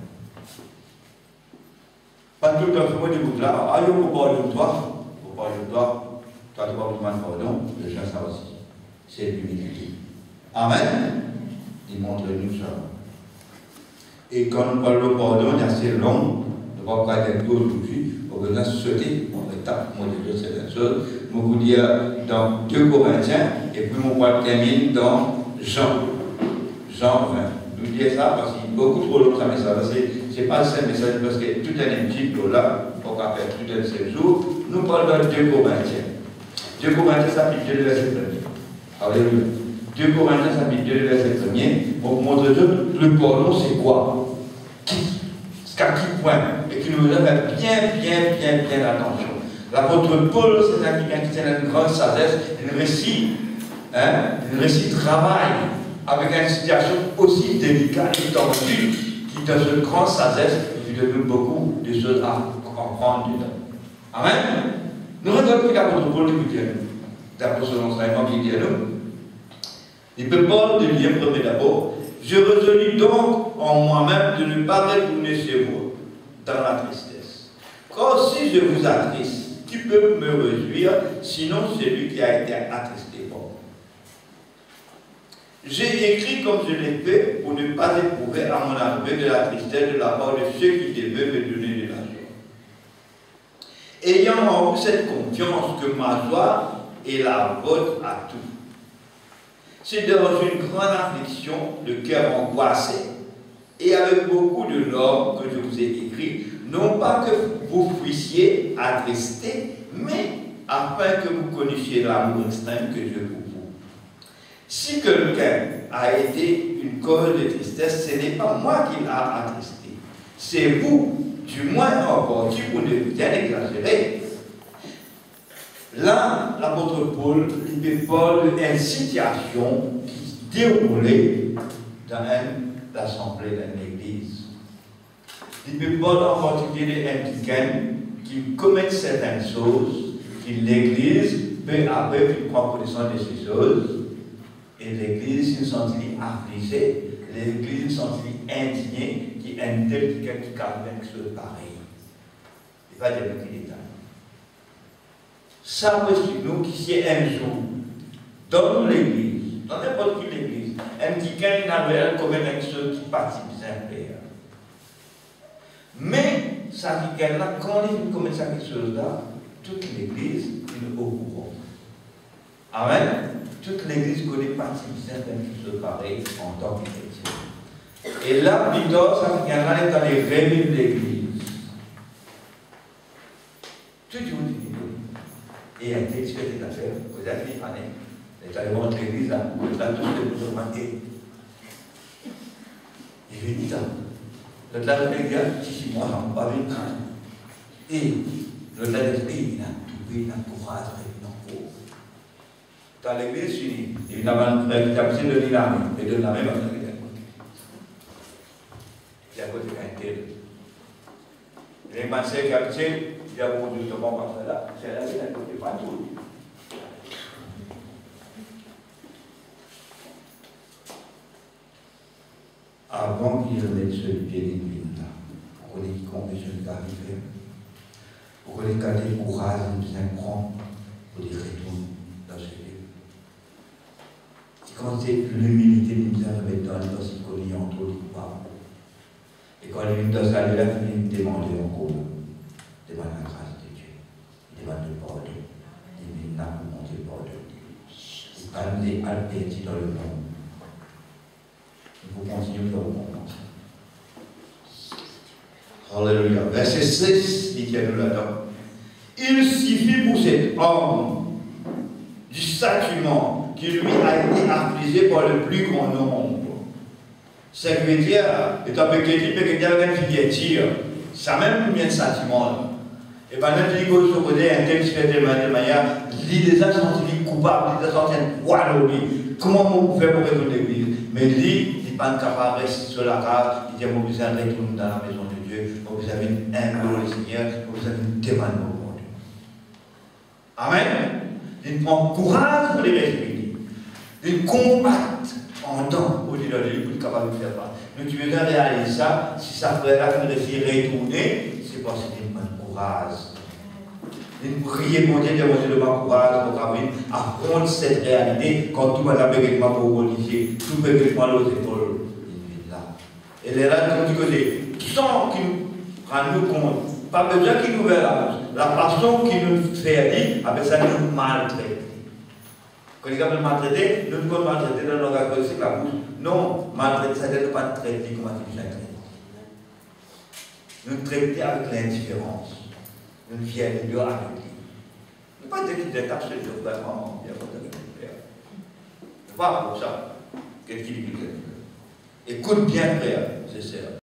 Pas tout le temps, moi, je vous dis, ah, je vous pardonne toi, vous pardonne toi, toi, tu vas vous demander pardon, le chien, ça aussi. C'est l'humilité. Amen. Il montre-nous ça. Et quand nous parlons de pardon, c'est assez long, ne pas pas être aujourd'hui, on va sauter, on étape, moi, de certaines choses. Je vais vous dire dans 2 Corinthiens, et puis on va terminer dans Jean 20. Nous disons ça parce qu'il y a beaucoup trop long, ça, mais ça, c'est pas le seul message, parce que tout un petit peu là, on va faire tout un 7 jours, nous parlons dans 2 Corinthiens. 2 Corinthiens, chapitre 2, verset 1er. Alléluia. 2 Corinthiens, chapitre 2, verset 1er, pour vous montrer que le pardon, c'est quoi? Jusqu'à quel point? Et qui nous donne bien attention. L'apôtre Paul, c'est un qui tient une grande sagesse, une récit travail avec une situation aussi délicate et tendue, qui dans une grande sagesse, il donne beaucoup de choses à comprendre dedans. Amen. Nous regardons l'apôtre Paul qui dit, d'après son enseignement qui dit à nous, il peut pas de lire premier d'abord. Je résolus donc en moi-même de ne pas retourner chez vous dans la tristesse. Car si je vous attriste, qui peut me réjouir, sinon celui qui a été attristé par moi. J'ai écrit comme je l'ai fait pour ne pas éprouver à mon arrivée de la tristesse de la part de ceux qui devaient me donner de la joie. Ayant en vous cette confiance que ma joie est la vôtre à tous. C'est dans une grande affliction, le cœur angoissé, et avec beaucoup de larmes que je vous ai écrit, non pas que vous fuissiez attristés, mais afin que vous connaissiez l'amour extrême que Dieu pour vous. Si quelqu'un a été une cause de tristesse, ce n'est pas moi qui l'a attristé, c'est vous, du moins encore, qui vous ne bien exagéré. Là, l'apôtre Paul, il parle d'une situation qui se déroulait dans l'assemblée d'une église. Il parle en particulier d'un quelqu'un qui commet certaines choses, qui l'église, peu à peu, il prend connaissance de ces choses, et l'église se sentit affligée, l'église se sentit indignée, qui est un tel quelqu'un qui a quelque chose de pareil. Il va dire qu'il est ça veut dire nous qui c'est un jour dans l'église, dans n'importe quelle église, un petit qui n'avait commis quelque chose qui participe bien. Mais ça dit là, quand il commet quelque chose là, toute l'église est au courant. Amen. Toute l'église connaît participe bien quelque chose pareil en tant que chrétien. Et là, plus tard, ça dit là, est dans les réunions de l'église. Tout le monde dit. Et un texte qui était à faire, vous avez dit, les allemand de l'église, là, tous les musulmans, il veut dire ça. Le temps de l'église, si moi, on va venir. Et le temps de l'église, il a trouvé un courage, dans l'église, il y a un frère qui a besoin de dynamique, et de la même manière. Il y a côté d'un tel. Les mansés qui a besoin, il y a beaucoup de temps comme ça là, c'est là qu'il a côté pas tout. Avant qu'il remette ce pied d'église là, pour qu'on ait compris ce qui arrive, pour qu'on ait gardé le courage de un grand, pour les retourner dans ce lieu. Quand c'est l'humilité de nous remettre dans ce qu'on est en trop de coupables. Et quand il est dans ça, il vient nous demander encore. Demande la grâce de Dieu. Il demande le pardon. Il n'a pas demandé le pardon. Il va nous alpéter dans le monde. Il faut continuer dans le monde. Alléluia. Verset 6, il tient nous là-dedans. Il suffit pour cet homme du châtiment qui lui a été affligé par le plus grand nombre. Ça veut dire, étant petit, ça même bien de châtiment. Et pendant que tu dis côté un tel qui fait de manière, il les a sentis coupables, il les a sentis wallonner. Comment on peut faire pour retourner l'église? Mais lui, il n'est pas capable de rester sur la case, il dit, vous besoin de retourner dans la maison de Dieu, vous avez un gloire au Seigneur, vous avez une demande au monde. Amen. Il prend courage pour les respecter. Il combat en temps au-delà de lui pour être capable de faire ça. Nous devons réaliser ça, si ça ferait la fin de retourner, c'est parce qu'il y a un courage. Nous prions pour Dieu, de ma courage pour affronter cette réalité quand tout le monde a besoin pour religieux, tout le monde a l'autre épaule. Et les là, nous disons, sans qu'il nous compte, pas besoin qu'il nous verra. La façon qu'il nous fait dire, avec ça, nous maltraiter. Quand il appelle maltraiter, nous ne pouvons maltraiter dans nos accords, c'est la bouche. Non, maltraiter, ça ne veut pas traiter comme un traité. Nous traiter avec l'indifférence. Nous viens avec lui. Ne pas dire qu'il est acheté de vraiment, il n'y a pas de faire. Pas pour ça. Qu'est-ce qu'il dit? Écoute bien, frère, c'est ça.